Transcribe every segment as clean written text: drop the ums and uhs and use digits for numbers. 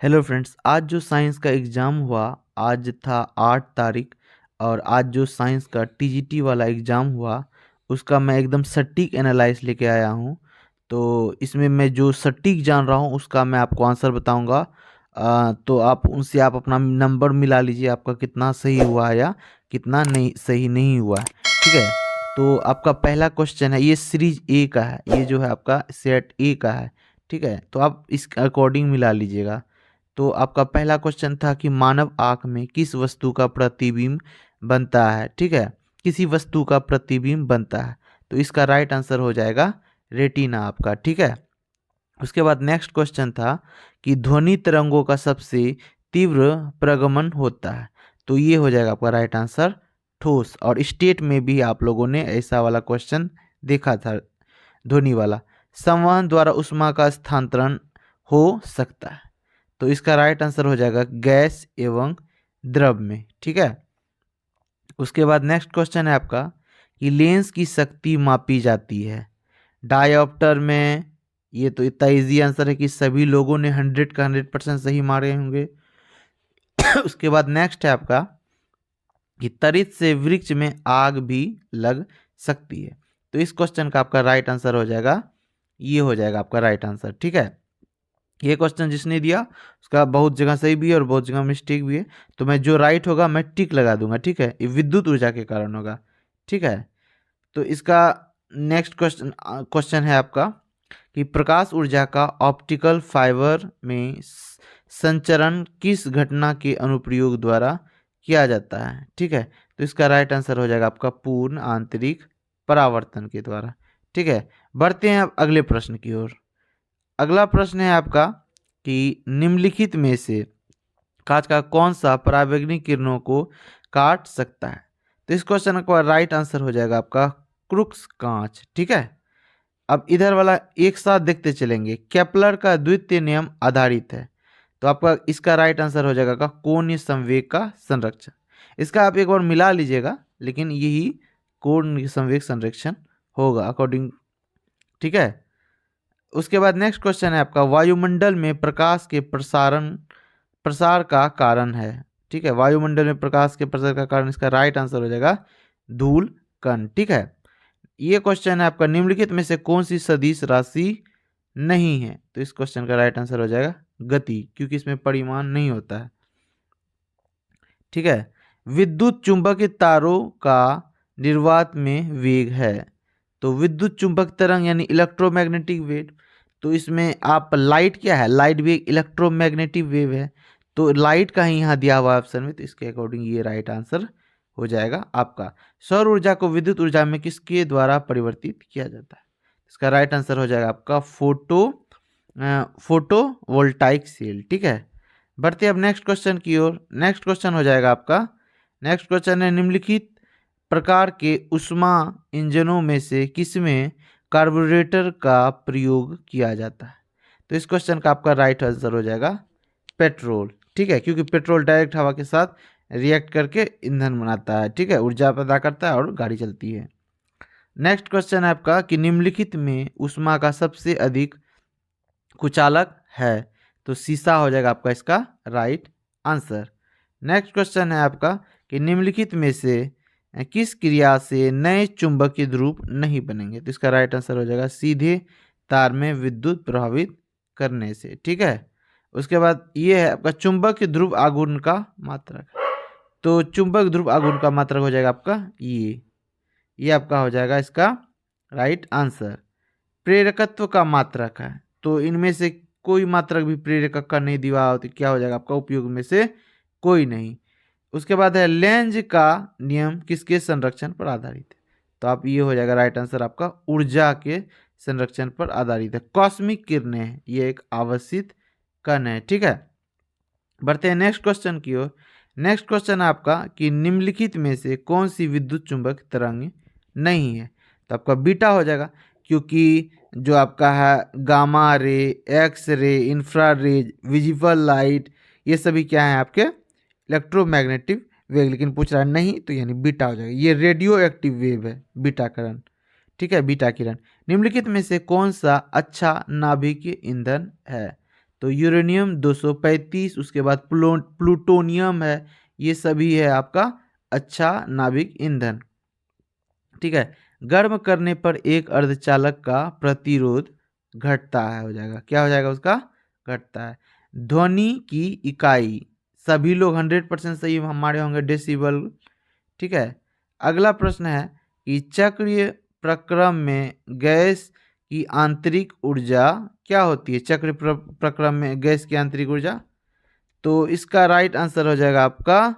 Hello friends, आज जो science का एग्ज़ाम हुआ, आज था 8 तारीख। और आज जो साइंस का टीजीटी वाला एग्ज़ाम हुआ, उसका मैं एकदम सटीक एनालाइज लेके आया हूँ। तो इसमें मैं जो सटीक जान रहा हूँ उसका मैं आपको आंसर बताऊँगा। तो आप उनसे आप अपना नंबर मिला लीजिए, आपका कितना सही हुआ है या कितना नहीं सही नहीं हुआ है। ठीक है। तो आपका पहला क्वेश्चन है, ये सीरीज ए का है, ये जो है आपका सेट ए का है। ठीक है, तो आप इस अकॉर्डिंग मिला लीजिएगा। तो आपका पहला क्वेश्चन था कि मानव आंख में किस वस्तु का प्रतिबिंब बनता है। ठीक है, किसी वस्तु का प्रतिबिंब बनता है। तो इसका राइट आंसर हो जाएगा रेटिना आपका। ठीक है। उसके बाद नेक्स्ट क्वेश्चन था कि ध्वनि तरंगों का सबसे तीव्र प्रगमन होता है। तो ये हो जाएगा आपका राइट आंसर ठोस। और स्टेट में भी आप लोगों ने ऐसा वाला क्वेश्चन देखा था, ध्वनि वाला। संवहन द्वारा ऊष्मा का स्थानांतरण हो सकता है। तो इसका राइट आंसर हो जाएगा गैस एवं द्रव में। ठीक है। उसके बाद नेक्स्ट क्वेश्चन है आपका कि लेंस की शक्ति मापी जाती है डायोप्टर में। ये तो इतना इजी आंसर है कि सभी लोगों ने 100 का 100% सही मारे होंगे। उसके बाद नेक्स्ट है आपका कि तरित से वृक्ष में आग भी लग सकती है। तो इस क्वेश्चन का आपका राइट आंसर हो जाएगा, ये हो जाएगा आपका राइट आंसर। ठीक है। ये क्वेश्चन जिसने दिया उसका बहुत जगह सही भी है और बहुत जगह मिस्टेक भी है। तो मैं जो राइट होगा मैं टिक लगा दूंगा। ठीक है, ये विद्युत ऊर्जा के कारण होगा। ठीक है। तो इसका नेक्स्ट क्वेश्चन है आपका कि प्रकाश ऊर्जा का ऑप्टिकल फाइबर में संचरण किस घटना के अनुप्रयोग द्वारा किया जाता है। ठीक है, तो इसका राइट आंसर हो जाएगा आपका पूर्ण आंतरिक परावर्तन के द्वारा। ठीक है, बढ़ते हैं अब अगले प्रश्न की ओर। अगला प्रश्न है आपका कि निम्नलिखित में से कांच का कौन सा परावैंगनिक किरणों को काट सकता है। तो इस क्वेश्चन का राइट आंसर हो जाएगा आपका क्रुक्स कांच। ठीक है। अब इधर वाला एक साथ देखते चलेंगे। केपलर का द्वितीय नियम आधारित है। तो आपका इसका राइट आंसर हो जाएगा कोणीय संवेग का संरक्षण। इसका आप एक बार मिला लीजिएगा, लेकिन यही कोणीय संवेग संरक्षण होगा अकॉर्डिंग। ठीक है। उसके बाद नेक्स्ट क्वेश्चन है आपका वायुमंडल में प्रकाश के प्रसार का कारण है। ठीक है, वायुमंडल में प्रकाश के प्रसार का कारण, इसका राइट आंसर हो जाएगा धूल कण। ठीक है। ये क्वेश्चन है आपका निम्नलिखित में से कौन सी सदिश राशि नहीं है। तो इस क्वेश्चन का राइट आंसर हो जाएगा गति, क्योंकि इसमें परिमाण नहीं होता है। ठीक है। विद्युत चुंबकीय तारों का निर्वात में वेग है। तो विद्युत चुंबक तरंग यानी इलेक्ट्रोमैग्नेटिक वेव। तो इसमें आप लाइट क्या है, लाइट भी एक इलेक्ट्रोमैग्नेटिक वेव है। तो लाइट का ही यहाँ दिया हुआ ऑप्शन में, तो इसके अकॉर्डिंग ये राइट आंसर हो जाएगा आपका। सौर ऊर्जा को विद्युत ऊर्जा में किसके द्वारा परिवर्तित किया जाता है। इसका राइट आंसर हो जाएगा आपका फोटो वोल्टाइक सेल। ठीक है। बढ़ते अब नेक्स्ट क्वेश्चन की ओर। नेक्स्ट क्वेश्चन हो जाएगा आपका, नेक्स्ट क्वेश्चन है निम्नलिखित प्रकार के ऊष्मा इंजनों में से किसमें कार्बोरेटर का प्रयोग किया जाता है। तो इस क्वेश्चन का आपका राइट आंसर हो जाएगा पेट्रोल। ठीक है, क्योंकि पेट्रोल डायरेक्ट हवा के साथ रिएक्ट करके ईंधन बनाता है। ठीक है, ऊर्जा पैदा करता है और गाड़ी चलती है। नेक्स्ट क्वेश्चन है आपका कि निम्नलिखित में ऊष्मा का सबसे अधिक कुचालक है। तो शीशा हो जाएगा आपका इसका राइट आंसर। नेक्स्ट क्वेश्चन है आपका कि निम्नलिखित में से किस क्रिया से नए चुंबकीय ध्रुव नहीं बनेंगे। तो इसका राइट आंसर हो जाएगा सीधे तार में विद्युत प्रभावित करने से। ठीक है। उसके बाद ये है आपका चुंबकीय ध्रुव आघूर्ण का मात्रक। तो चुंबक ध्रुव आघूर्ण का मात्रक हो जाएगा आपका ये आपका हो जाएगा इसका राइट आंसर। प्रेरकत्व का मात्रक है। तो इनमें से कोई मात्रक भी प्रेरक का नहीं दिया हो तो क्या हो जाएगा आपका उपयोग में से कोई नहीं। उसके बाद है लेंज का नियम किसके संरक्षण पर आधारित है। तो आप ये हो जाएगा राइट आंसर आपका ऊर्जा के संरक्षण पर आधारित है। कॉस्मिक किरणें ये एक आवर्षित कण है। ठीक है। बढ़ते हैं नेक्स्ट क्वेश्चन की ओर। नेक्स्ट क्वेश्चन है आपका कि निम्नलिखित में से कौन सी विद्युत चुंबक तरंग नहीं है। तो आपका बीटा हो जाएगा, क्योंकि जो आपका है gamma ray, X ray, infrared, visible light, ये सभी क्या है आपके इलेक्ट्रोमैग्नेटिक वेव। लेकिन पूछ रहा है नहीं, तो यानी बीटा हो जाएगा। ये रेडियो एक्टिव वेव है, बीटा किरण। ठीक है, बीटा किरण। निम्नलिखित में से कौन सा अच्छा नाभिकीय ईंधन है। तो यूरेनियम 235, उसके बाद प्लूटोनियम है, ये सभी है आपका अच्छा नाभिक ईंधन। ठीक है। गर्म करने पर एक अर्धचालक का प्रतिरोध घटता है, हो जाएगा, क्या हो जाएगा उसका, घटता है। ध्वनि की इकाई, सभी लोग 100% सही हमारे होंगे, डेसिबल। ठीक है। अगला प्रश्न है कि चक्रीय प्रक्रम में गैस की आंतरिक ऊर्जा क्या होती है, चक्र प्रक्रम में गैस की आंतरिक ऊर्जा, तो इसका राइट आंसर हो जाएगा आपका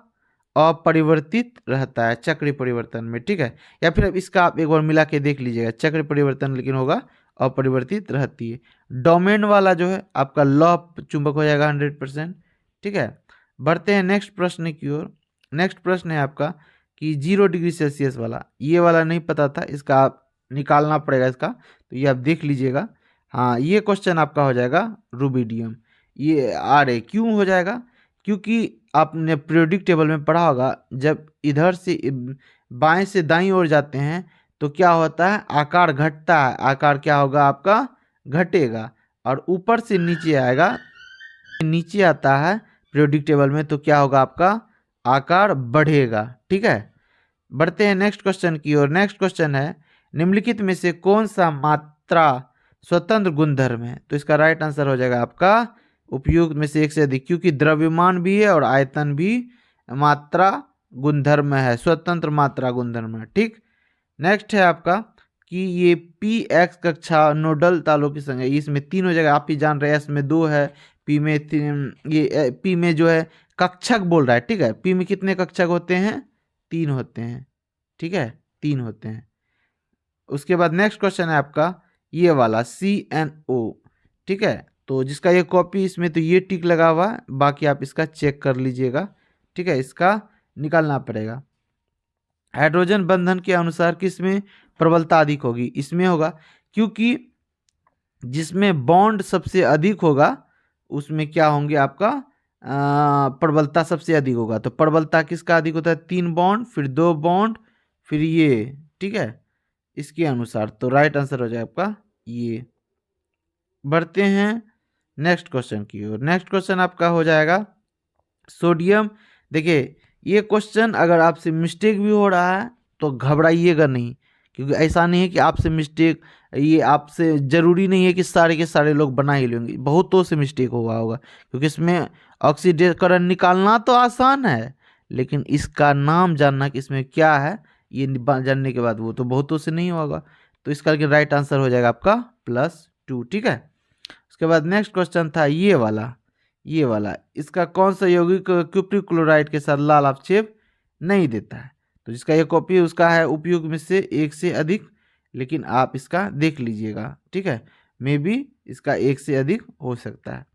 अपरिवर्तित रहता है चक्रीय परिवर्तन में। ठीक है। या फिर अब इसका आप एक बार मिला के देख लीजिएगा, चक्रीय परिवर्तन लेकिन होगा अपरिवर्तित रहती है। डोमेन वाला जो है आपका लौह चुंबक हो जाएगा 100%। ठीक है। बढ़ते हैं नेक्स्ट प्रश्न की ओर। नेक्स्ट प्रश्न है आपका कि 0 डिग्री सेल्सियस वाला, ये वाला नहीं पता था, इसका आप निकालना पड़ेगा इसका, तो ये आप देख लीजिएगा। हाँ, ये क्वेश्चन आपका हो जाएगा रूबिडियम। ये आर क्यों हो जाएगा, क्योंकि आपने पीरियोडिक टेबल में पढ़ा होगा, जब इधर से बाएं से दाईं ओर जाते हैं तो क्या होता है, आकार घटता है, आकार क्या होगा आपका, घटेगा। और ऊपर से नीचे आएगा, नीचे आता है पीरियोडिक टेबल में, तो क्या होगा आपका, आकार बढ़ेगा। ठीक है। बढ़ते हैं नेक्स्ट क्वेश्चन की ओर। नेक्स्ट क्वेश्चन है निम्नलिखित में से कौन सा मात्रा स्वतंत्र गुणधर्म है, तो इसका राइट आंसर हो जाएगा आपका उपयुक्त में से एक से अधिक, क्योंकि द्रव्यमान भी है और आयतन भी मात्रा गुणधर्म है, स्वतंत्र मात्रा गुणधर्म है। ठीक। नेक्स्ट है आपका कि ये पी एक्स कक्षा नोडल तालों की संख्या, इसमें 3 हो जाएगा, आप ही जान रहे हैं, एस में 2 है, पी में 3, ये पी में जो है कक्षक बोल रहा है। ठीक है। पी में कितने कक्षक होते हैं, 3 होते हैं। ठीक है, 3 होते हैं। उसके बाद नेक्स्ट क्वेश्चन है आपका ये वाला CNO। ठीक है। तो जिसका ये कॉपी, इसमें तो ये टिक लगा हुआ है, बाकी आप इसका चेक कर लीजिएगा। ठीक है, इसका निकालना पड़ेगा। हाइड्रोजन बंधन के अनुसार किसमें प्रबलता अधिक होगी, इसमें होगा, क्योंकि जिसमें बॉन्ड सबसे अधिक होगा उसमें क्या होंगे आपका प्रबलता सबसे अधिक होगा। तो प्रबलता किसका अधिक होता है, 3 बॉन्ड, फिर 2 बॉन्ड, फिर ये। ठीक है, इसके अनुसार, तो राइट आंसर हो जाए आपका ये। बढ़ते हैं नेक्स्ट क्वेश्चन की ओर। नेक्स्ट क्वेश्चन आपका हो जाएगा सोडियम। देखिए, ये क्वेश्चन अगर आपसे मिस्टेक भी हो रहा है तो घबराइएगा नहीं, क्योंकि ऐसा नहीं है कि आपसे मिस्टेक, ये आपसे जरूरी नहीं है कि सारे के सारे लोग बना ही लेंगे, बहुतों से मिस्टेक हुआ होगा, क्योंकि इसमें ऑक्सीडेशन निकालना तो आसान है, लेकिन इसका नाम जानना कि इसमें क्या है, ये जानने के बाद वो तो बहुतों से नहीं होगा। तो इसका राइट आंसर हो जाएगा आपका +2। ठीक है। उसके बाद नेक्स्ट क्वेश्चन था ये वाला, ये वाला, इसका कौन सा यौगिक क्यूप्रिक क्लोराइड के साथ लाल आक्षेप नहीं देता है, तो जिसका ये कॉपी उसका है उपयुक्त में से एक से अधिक, लेकिन आप इसका देख लीजिएगा। ठीक है, मे बी इसका एक से अधिक हो सकता है।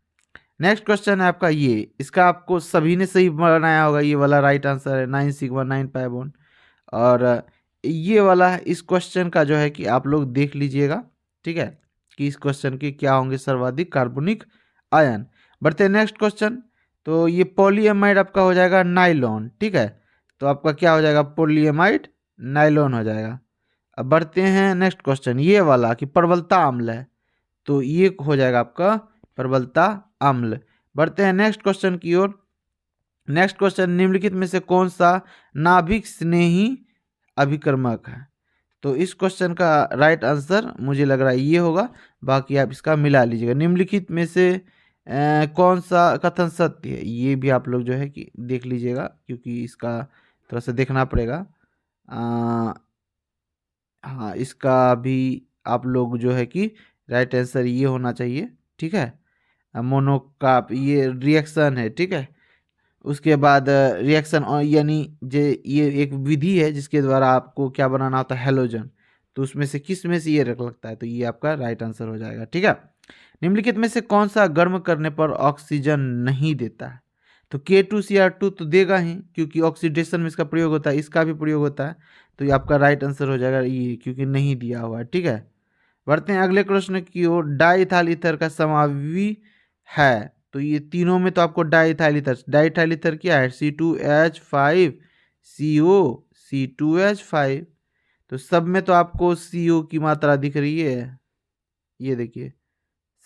नेक्स्ट क्वेश्चन है आपका ये, इसका आपको सभी ने सही बनाया होगा, ये वाला राइट आंसर है 9 सिग्मा 9 पाई बॉन्ड। और ये वाला है, इस क्वेश्चन का जो है कि आप लोग देख लीजिएगा। ठीक है, कि इस क्वेश्चन के क्या होंगे सर्वाधिक कार्बनिक आयन। बढ़ते हैं नेक्स्ट क्वेश्चन। तो ये पॉलीएमाइड आपका हो जाएगा नाइलॉन। ठीक है, तो आपका क्या हो जाएगा, पॉलीएमाइड नाइलॉन हो जाएगा। अब बढ़ते हैं नेक्स्ट क्वेश्चन, ये वाला कि प्रबलता अम्ल है, तो ये हो जाएगा आपका प्रबलता अम्ल। बढ़ते हैं नेक्स्ट क्वेश्चन की ओर। नेक्स्ट क्वेश्चन, निम्नलिखित में से कौन सा नाभिक स्नेही अभिकर्मक है, तो इस क्वेश्चन का राइट आंसर मुझे लग रहा है ये होगा, बाकी आप इसका मिला लीजिएगा। निम्नलिखित में से कौन सा कथन सत्य है, ये भी आप लोग जो है कि देख लीजिएगा, क्योंकि इसका थोड़ा सा देखना पड़ेगा। हाँ, इसका भी आप लोग जो है कि राइट आंसर ये होना चाहिए। ठीक है, मोनोकाप ये रिएक्शन है। ठीक है, उसके बाद रिएक्शन यानी ये एक विधि है जिसके द्वारा आपको क्या बनाना होता है, हेलोजन, तो उसमें से किस में से ये रख लगता है, तो ये आपका राइट आंसर हो जाएगा। ठीक है। निम्नलिखित में से कौन सा गर्म करने पर ऑक्सीजन नहीं देता है, तो K2Cr2 तो देगा ही, क्योंकि ऑक्सीडेशन में इसका प्रयोग होता है, इसका भी प्रयोग होता है, तो ये आपका राइट आंसर हो जाएगा ये, क्योंकि नहीं दिया हुआ है। ठीक है। बढ़ते हैं अगले प्रश्न की ओर। डाइथाइल ईथर का समावी है, तो ये तीनों में तो आपको डाइथाइल ईथर क्या है, C2H5CO, तो सब में तो आपको CO की मात्रा दिख रही है, ये देखिए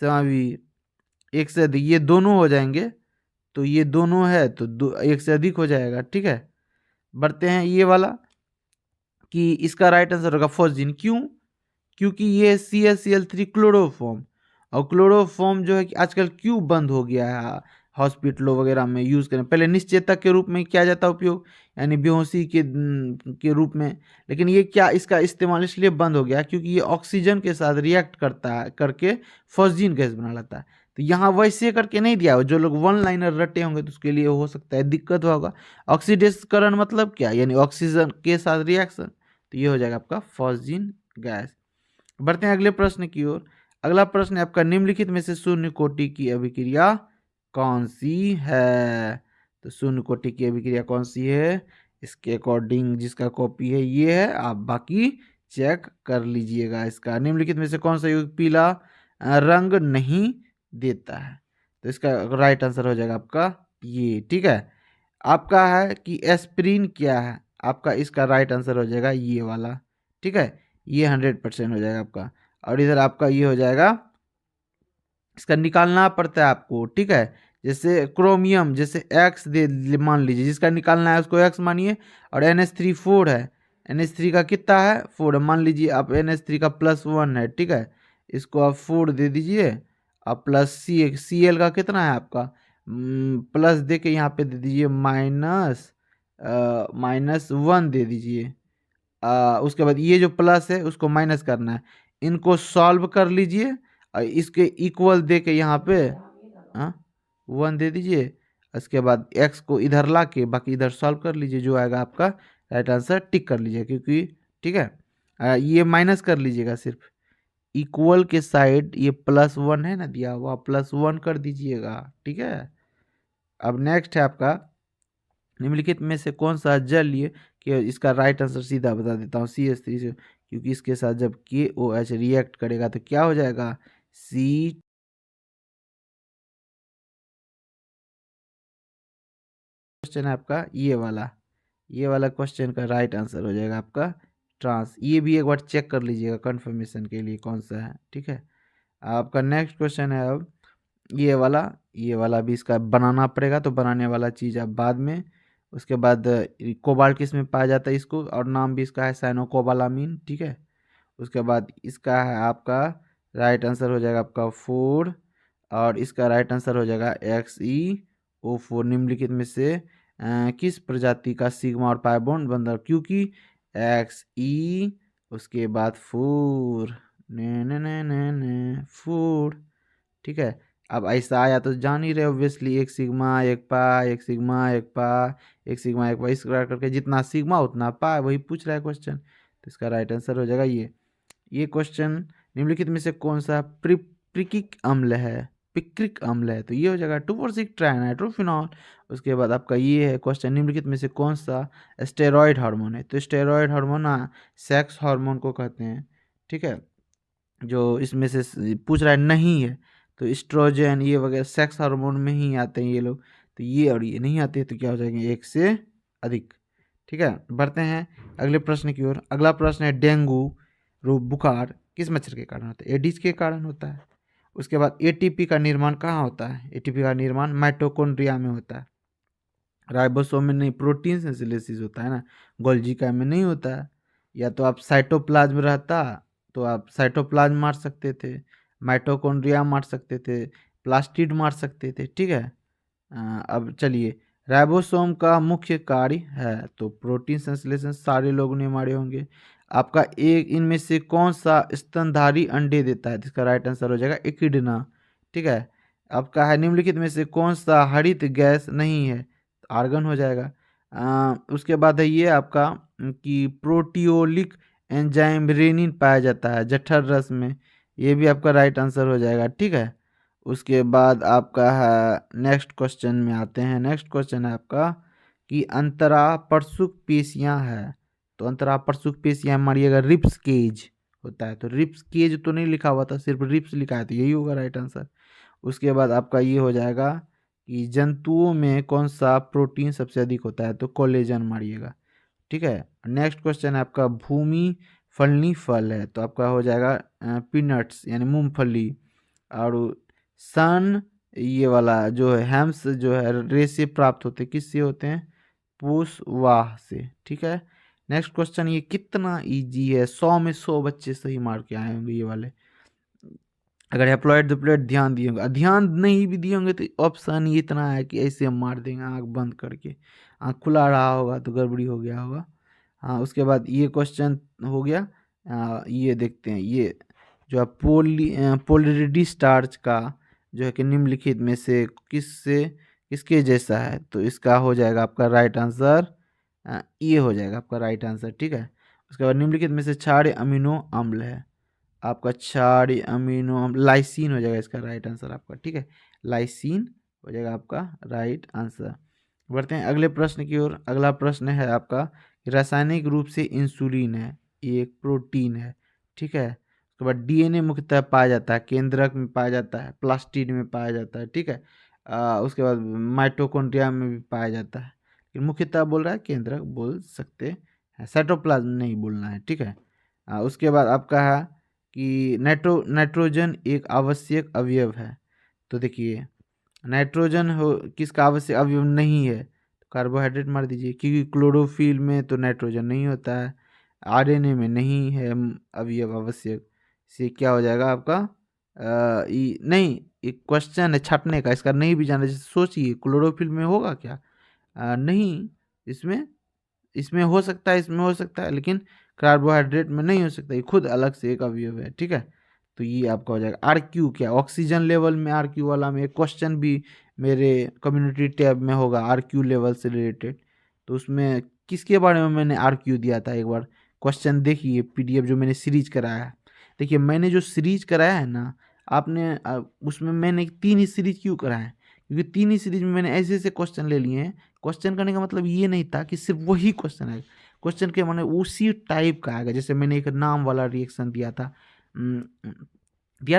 समावी, एक से अधिक, ये दोनों हो जाएंगे, तो ये दोनों है तो एक से अधिक हो जाएगा। ठीक है, बढ़ते हैं ये वाला कि इसका राइट आंसर होगा फॉस्जीन। क्यों? क्योंकि ये CaCl3 क्लोरोफॉर्म, और क्लोरोफॉर्म जो है कि आजकल क्यों बंद हो गया है हॉस्पिटलों वगैरह में यूज़ करें। पहले निश्चेतक के रूप में किया जाता उपयोग, यानी बेहोशी के रूप में, लेकिन ये क्या इसका इस्तेमाल इसलिए बंद हो गया क्योंकि ये ऑक्सीजन के साथ रिएक्ट करता है करके फॉस्जीन गैस बना लेता है। तो यहाँ वैसे करके नहीं दिया हो, जो लोग वन लाइनर रटे होंगे तो उसके लिए हो सकता है दिक्कत होगा। ऑक्सीडेशकरण मतलब क्या, यानी ऑक्सीजन के साथ रिएक्शन, तो ये हो जाएगा आपका फॉस्जीन गैस। बढ़ते हैं अगले प्रश्न की ओर। अगला प्रश्न है आपका, निम्नलिखित में से शून्य कोटि की अभिक्रिया कौन सी है? तो शून्य कोटि की अभिक्रिया कौन सी है? इसके अकॉर्डिंग जिसका कॉपी है ये है, आप बाकी चेक कर लीजिएगा। इसका निम्नलिखित में से कौन सा यौगिक पीला रंग नहीं देता है? तो इसका राइट आंसर हो जाएगा आपका ये। ठीक है, आपका है कि एस्प्रिन क्या है, आपका इसका राइट आंसर हो जाएगा ये वाला। ठीक है, ये 100% हो जाएगा आपका। और इधर आपका ये हो जाएगा, इसका निकालना पड़ता है आपको। ठीक है, जैसे क्रोमियम, जैसे एक्स दे मान लीजिए, जिसका निकालना है उसको एक्स मानिए, और NH3 4 है, NH3 का कितना है 4 है, मान लीजिए आप NH3 का +1 है। ठीक है, इसको आप 4 दे दीजिए, और प्लस Cl का कितना है आपका, प्लस दे के यहाँ पे दे दीजिए -1 दे दीजिए। उसके बाद ये जो प्लस है उसको माइनस करना है, इनको सॉल्व कर लीजिए, और इसके इक्वल दे के यहाँ पे 1 दे दीजिए। उसके बाद x को इधर ला के बाकी इधर सॉल्व कर लीजिए, जो आएगा आपका राइट आंसर टिक कर लीजिए, क्योंकि ठीक है ये माइनस कर लीजिएगा, सिर्फ इक्वल के साइड ये +1 है ना दिया हुआ, +1 कर दीजिएगा। ठीक है, अब नेक्स्ट है आपका, निम्नलिखित में से कौन सा जलीय, कि इसका राइट आंसर सीधा बता देता हूँ, CH3 से, क्योंकि इसके साथ जब KOH रिएक्ट करेगा तो क्या हो जाएगा, C। क्वेश्चन है आपका ये वाला क्वेश्चन का राइट आंसर हो जाएगा आपका ट्रांस। ये भी एक बार चेक कर लीजिएगा कंफर्मेशन के लिए कौन सा है। ठीक है, आपका नेक्स्ट क्वेश्चन है अब ये वाला भी इसका बनाना पड़ेगा, तो बनाने वाला चीज़ आप बाद में। उसके बाद कोबाल्ट किस में पाया जाता है इसको, और नाम भी इसका है साइनोकोबालामीन। ठीक है, उसके बाद इसका है आपका राइट आंसर हो जाएगा आपका 4, और इसका राइट आंसर हो जाएगा XeO4। निम्नलिखित में से किस प्रजाति का सिग्मा और पाई बॉन्ड बंद है, क्योंकि Xe उसके बाद 4 ने 4। ठीक है, अब ऐसा आया तो जान ही रहे ऑब्वियसली, एक सिग्मा एक पाई, एक सिग्मा एक पाई, एक सिग्मा एक पाई, इस प्रकार करके जितना सिग्मा उतना पाई, वही पूछ रहा है क्वेश्चन। तो इसका राइट आंसर हो जाएगा ये क्वेश्चन। निम्नलिखित में से कौन सा प्रिकिक अम्ल है, पिक्रिक अम्ल है, तो ये हो जाएगा 2,4,6 ट्राइनाइट्रोफिनॉल। उसके बाद आपका ये है क्वेश्चन, निम्नलिखित में से कौन सा स्टेरॉयड हार्मोन है, तो स्टेरॉयड हार्मोन ना सेक्स हार्मोन को कहते हैं। ठीक है, जो इसमें से पूछ रहा है नहीं है, तो एस्ट्रोजन ये वगैरह सेक्स हार्मोन में ही आते हैं ये लोग, तो ये और ये नहीं आते, तो क्या हो जाएंगे एक से अधिक। ठीक है, बढ़ते हैं अगले प्रश्न की ओर। अगला प्रश्न है, डेंगू बुखार किस मच्छर के कारण होता है, एडिस के कारण होता है। उसके बाद ATP का निर्माण कहाँ होता है, ATP का निर्माण माइटोकॉन्ड्रिया में होता है, राइबोसोम में नहीं, प्रोटीन सिंथेसिस होता है ना, गोल्जी का में नहीं होता है। या तो आप साइटोप्लाज्म रहता तो आप साइटोप्लाज्म मार सकते थे, माइटोकॉन्ड्रिया मार सकते थे, प्लास्टिड मार सकते थे। ठीक है, अब चलिए, राइबोसोम का मुख्य कार्य है, तो प्रोटीन संश्लेषण सारे लोगों ने मारे होंगे। आपका एक इनमें से कौन सा स्तनधारी अंडे देता है, जिसका राइट आंसर हो जाएगा एकिडना। ठीक है, आपका है निम्नलिखित में से कौन सा हरित गैस नहीं है, आर्गन हो जाएगा। उसके बाद है ये आपका कि प्रोटियोलिक एंजाइम रेनिन पाया जाता है जठर रस में, ये भी आपका राइट आंसर हो जाएगा। ठीक है, उसके बाद आपका है नेक्स्ट क्वेश्चन में आते हैं। नेक्स्ट क्वेश्चन है आपका कि अंतरापर्शुक पेशियां है, तो अंतरापर्शुक पेशियां मारिएगा रिप्स केज होता है, तो रिप्स केज तो नहीं लिखा हुआ था, सिर्फ रिप्स लिखा है, तो यही होगा राइट आंसर। उसके बाद आपका ये हो जाएगा कि जंतुओं में कौन सा प्रोटीन सबसे अधिक होता है, तो कोलेजन मारिएगा। ठीक है, नेक्स्ट क्वेश्चन है आपका, भूमि फलनी फल है, तो आपका हो जाएगा पीनट्स यानी मूंगफली। और सन ये वाला जो है हैम्स जो है रे से प्राप्त होते हैं, किससे होते हैं? पूषवाह से। ठीक है, नेक्स्ट क्वेश्चन, ये कितना इजी है, 100 में 100 बच्चे सही मार के आए होंगे ये वाले। अगर हैप्लॉइड डिप्लॉइड ध्यान दिए होंगे, ध्यान नहीं भी दिए होंगे तो ऑप्शन ये इतना है कि ऐसे हम मार देंगे आंख बंद करके, आंख खुला रहा होगा तो गड़बड़ी हो गया होगा। हाँ, उसके बाद ये क्वेश्चन हो गया। ये देखते हैं, ये जो है पोलरिटी स्टार्च का जो है कि निम्नलिखित में से किसके जैसा है, तो इसका हो जाएगा आपका राइट आंसर, ये हो जाएगा आपका राइट आंसर। ठीक है, उसके बाद निम्नलिखित में से क्षारीय अमीनो अम्ल है, आपका क्षारीय अमीनो अम्ल लाइसिन हो जाएगा इसका राइट आंसर आपका। ठीक है, लाइसिन हो जाएगा आपका राइट आंसर। बढ़ते हैं अगले प्रश्न की ओर। अगला प्रश्न है आपका कि रासायनिक रूप से इंसुलिन है, ये एक प्रोटीन है। ठीक है, उसके बाद डीएनए मुख्यतः पाया जाता है केंद्रक में, पाया जाता है प्लास्टिड में, पाया जाता है। ठीक है, उसके बाद माइटोकॉन्ड्रिया में भी पाया जाता है, लेकिन मुख्यतः बोल रहा है केंद्रक बोल सकते हैं, साइटोप्लाज्म नहीं बोलना है। ठीक है, उसके बाद आपका है कि नाइट्रोजन एक आवश्यक अवयव है। तो देखिए, नाइट्रोजन हो किसका आवश्यक अवयव नहीं है, तो कार्बोहाइड्रेट मार दीजिए, क्योंकि क्लोरोफिल में तो नाइट्रोजन नहीं होता है, आरएनए में नहीं है अवयव आवश्यक, से क्या हो जाएगा आपका नहीं, एक क्वेश्चन है छटने का, इसका नहीं भी जाना, जैसे सोचिए क्लोरोफिल में होगा क्या? नहीं, इसमें इसमें हो सकता है, इसमें हो सकता है, लेकिन कार्बोहाइड्रेट में नहीं हो सकता, ये खुद अलग से एक अवयव है। ठीक है, तो ये आपका हो जाएगा। आर क्यू क्या, ऑक्सीजन लेवल में आर क्यू वाला में एक क्वेश्चन भी मेरे कम्युनिटी टैब में होगा आर क्यू लेवल से रिलेटेड, तो उसमें किसके बारे में मैंने आर क्यू दिया था, एक बार क्वेश्चन देखिए पीडीएफ जो मैंने सीरीज कराया है। देखिए मैंने जो सीरीज कराया है ना, आपने उसमें मैंने 3 ही सीरीज क्यों कराया है, क्योंकि 3 ही सीरीज में मैंने ऐसे ऐसे क्वेश्चन ले लिए हैं। क्वेश्चन करने का मतलब ये नहीं था कि सिर्फ वही क्वेश्चन आएगा, क्वेश्चन के माने उसी टाइप का आएगा। जैसे मैंने एक नाम वाला रिएक्शन दिया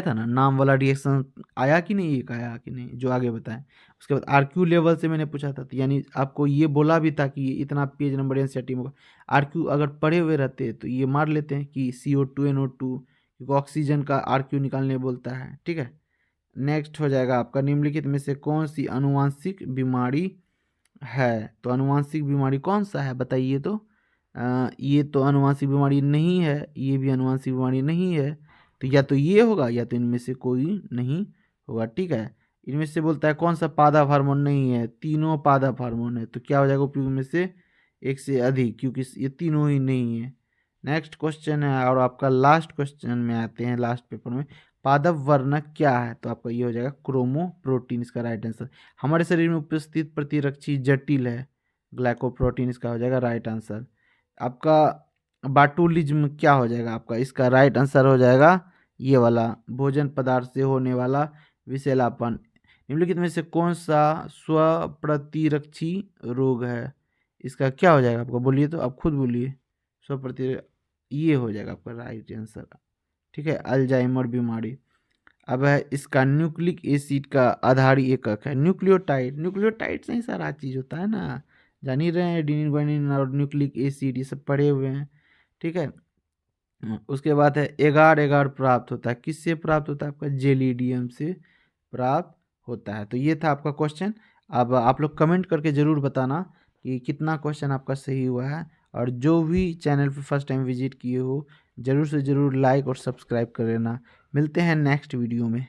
था ना, नाम वाला रिएक्शन आया कि नहीं, एक आया कि नहीं, जो आगे बताएं। उसके बाद आरक्यू लेवल से मैंने पूछा था, तो यानी आपको ये बोला भी था कि इतना पेज नंबर एनसीईआरटी में होगा। आरक्यू अगर पढ़े हुए रहते तो ये मार लेते हैं कि CO2 NO2, क्योंकि ऑक्सीजन का आरक्यू निकालने बोलता है। ठीक है, नेक्स्ट हो जाएगा आपका निम्नलिखित में से कौन सी अनुवांशिक बीमारी है, तो अनुवांशिक बीमारी कौन सा है बताइए तो। ये तो अनुवांशिक बीमारी नहीं है, ये भी अनुवांशिक बीमारी नहीं है, तो या तो ये होगा या तो इनमें से कोई नहीं होगा। ठीक है, इनमें से बोलता है कौन सा पादप हार्मोन नहीं है, तीनों पादप हार्मोन है, तो क्या हो जाएगा उपयोग में से एक से अधिक, क्योंकि ये तीनों ही नहीं है। नेक्स्ट क्वेश्चन है और आपका लास्ट क्वेश्चन में आते हैं, लास्ट पेपर में, पादप वर्णक क्या है, तो आपका ये हो जाएगा क्रोमोप्रोटीन, इसका राइट आंसर। हमारे शरीर में उपस्थित प्रतिरक्षी जटिल है, ग्लाइकोप्रोटीन, इसका हो जाएगा राइट आंसर। आपका बाटुलिज्म क्या हो जाएगा आपका, इसका राइट आंसर हो जाएगा ये वाला, भोजन पदार्थ से होने वाला विषैलापन। निम्नलिखित में से कौन सा स्वप्रतिरक्षी रोग है, इसका क्या हो जाएगा आपका, बोलिए तो, आप खुद बोलिए। स्वप्रति ये हो जाएगा आपका राइट आंसर। ठीक है, अल्जाइमर बीमारी। अब है इसका न्यूक्लिक एसिड का आधारी एकक है न्यूक्लियोटाइड, न्यूक्लियोटाइड से ही सारा चीज़ होता है ना, जान ही रहे हैं, एडेनिन ग्वानिन और न्यूक्लिक एसिड ये सब पढ़े हुए हैं। ठीक है, उसके बाद है एगार, एगार प्राप्त होता है, किससे प्राप्त होता है, आपका जेलिडियम से प्राप्त होता है। तो ये था आपका क्वेश्चन। अब आप लोग कमेंट करके ज़रूर बताना कि कितना क्वेश्चन आपका सही हुआ है, और जो भी चैनल पर फर्स्ट टाइम विजिट किए हो ज़रूर से ज़रूर लाइक और सब्सक्राइब कर लेना। मिलते हैं नेक्स्ट वीडियो में।